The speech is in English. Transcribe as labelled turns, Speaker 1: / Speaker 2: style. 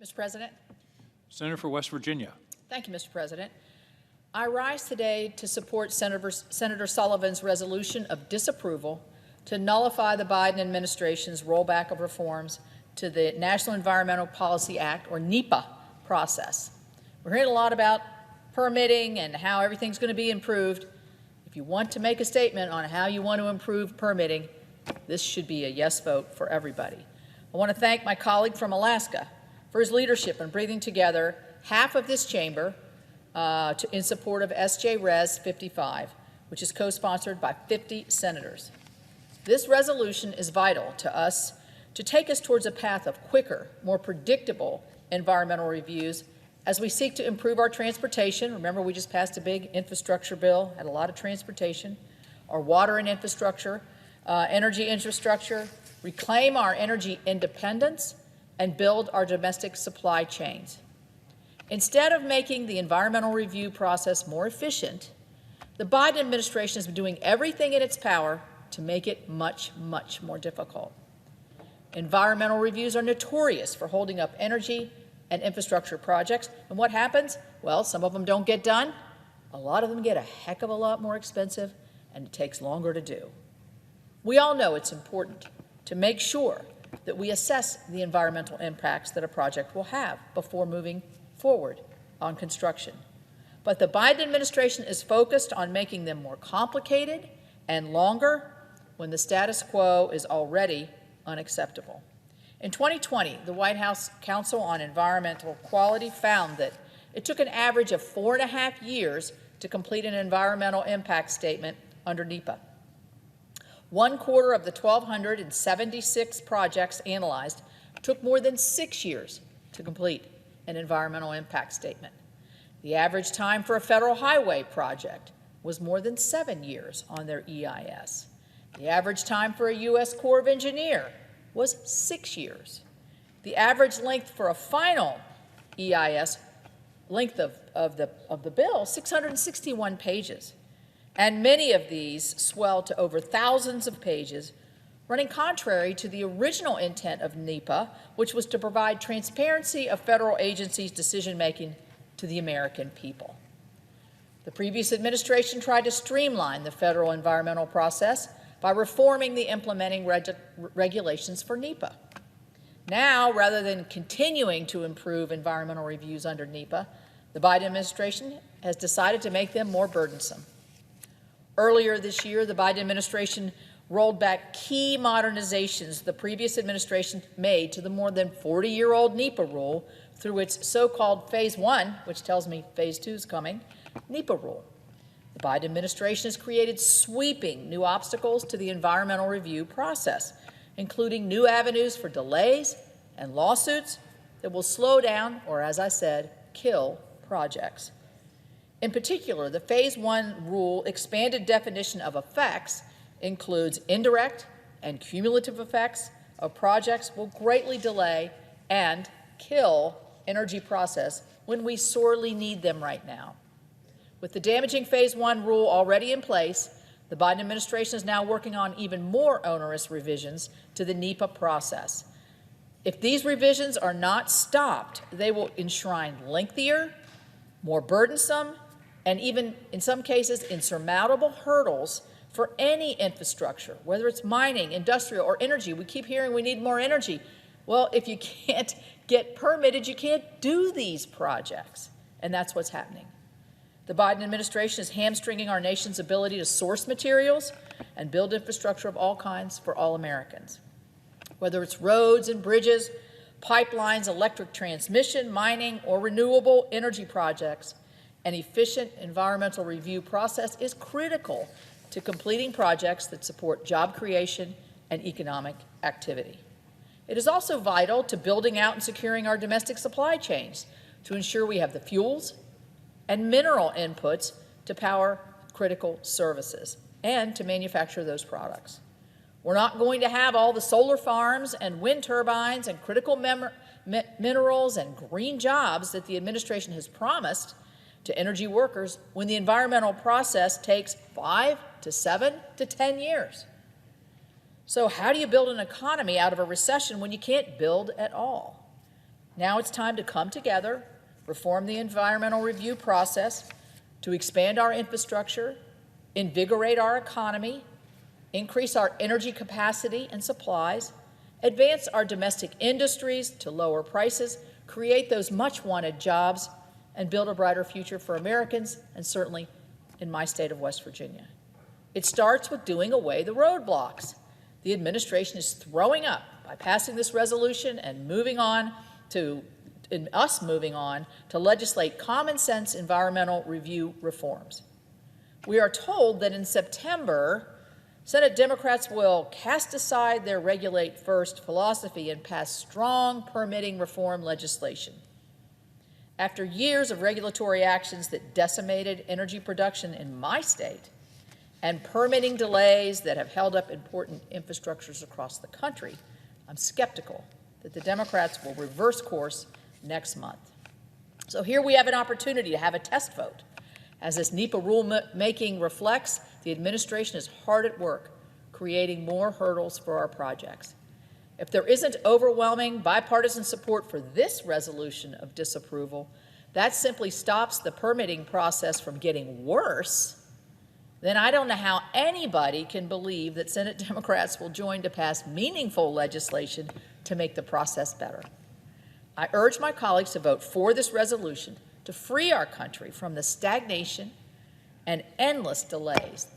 Speaker 1: Mr. President.
Speaker 2: Senator for West Virginia.
Speaker 1: Thank you, Mr. President. I rise today to support Senator Sullivan's resolution of disapproval to nullify the Biden administration's rollback of reforms to the National Environmental Policy Act, or NEPA, process. We're hearing a lot about permitting and how everything's going to be improved. If you want to make a statement on how you want to improve permitting, this should be a yes vote for everybody. I want to thank my colleague from Alaska for his leadership in bringing together half of this chamber in support of SJ Res 55, which is co-sponsored by 50 senators. This resolution is vital to us to take us towards a path of quicker, more predictable environmental reviews as we seek to improve our transportation. Remember, we just passed a big infrastructure bill, had a lot of transportation, our water and infrastructure, energy infrastructure, reclaim our energy independence, and build our domestic supply chains. Instead of making the environmental review process more efficient, the Biden administration has been doing everything in its power to make it much, much more difficult. Environmental reviews are notorious for holding up energy and infrastructure projects. And what happens? Well, some of them don't get done. A lot of them get a heck of a lot more expensive, and it takes longer to do. We all know it's important to make sure that we assess the environmental impacts that a project will have before moving forward on construction. But the Biden administration is focused on making them more complicated and longer when the status quo is already unacceptable. In 2020, the White House Council on Environmental Quality found that it took an average of 4.5 years to complete an environmental impact statement under NEPA. 1/4 of the 1,276 projects analyzed took more than 6 years to complete an environmental impact statement. The average time for a federal highway project was more than 7 years on their EIS. The average time for a U.S. Corps of Engineers was 6 years. The average length for a final EIS length of the bill, 661 pages. And many of these swell to over thousands of pages, running contrary to the original intent of NEPA, which was to provide transparency of federal agencies' decision-making to the American people. The previous administration tried to streamline the federal environmental process by reforming the implementing regulations for NEPA. Now, rather than continuing to improve environmental reviews under NEPA, the Biden administration has decided to make them more burdensome. Earlier this year, the Biden administration rolled back key modernizations the previous administration made to the more than 40-year-old NEPA rule through its so-called Phase 1, which tells me Phase 2 is coming, NEPA rule. The Biden administration has created sweeping new obstacles to the environmental review process, including new avenues for delays and lawsuits that will slow down, or as I said, kill projects. In particular, the Phase 1 rule expanded definition of effects includes indirect and cumulative effects of projects will greatly delay and kill energy process when we sorely need them right now. With the damaging Phase 1 rule already in place, the Biden administration is now working on even more onerous revisions to the NEPA process. If these revisions are not stopped, they will enshrine lengthier, more burdensome, and even, in some cases, insurmountable hurdles for any infrastructure, whether it's mining, industrial, or energy. We keep hearing we need more energy. Well, if you can't get permitted, you can't do these projects, and that's what's happening. The Biden administration is hamstringing our nation's ability to source materials and build infrastructure of all kinds for all Americans. Whether it's roads and bridges, pipelines, electric transmission, mining, or renewable energy projects, an efficient environmental review process is critical to completing projects that support job creation and economic activity. It is also vital to building out and securing our domestic supply chains to ensure we have the fuels and mineral inputs to power critical services and to manufacture those products. We're not going to have all the solar farms and wind turbines and critical minerals and green jobs that the administration has promised to energy workers when the environmental process takes 5 to 7 to 10 years. So how do you build an economy out of a recession when you can't build at all? Now it's time to come together, reform the environmental review process, to expand our infrastructure, invigorate our economy, increase our energy capacity and supplies, advance our domestic industries to lower prices, create those much-wanted jobs, and build a brighter future for Americans, and certainly in my state of West Virginia. It starts with doing away the roadblocks the administration is throwing up by passing this resolution and moving on to legislate common sense environmental review reforms. We are told that in September, Senate Democrats will cast aside their regulate first philosophy and pass strong permitting reform legislation. After years of regulatory actions that decimated energy production in my state and permitting delays that have held up important infrastructures across the country, I'm skeptical that the Democrats will reverse course next month. So here we have an opportunity to have a test vote. As this NEPA rulemaking reflects, the administration is hard at work creating more hurdles for our projects. If there isn't overwhelming bipartisan support for this resolution of disapproval, that simply stops the permitting process from getting worse, then I don't know how anybody can believe that Senate Democrats will join to pass meaningful legislation to make the process better. I urge my colleagues to vote for this resolution to free our country from the stagnation and endless delays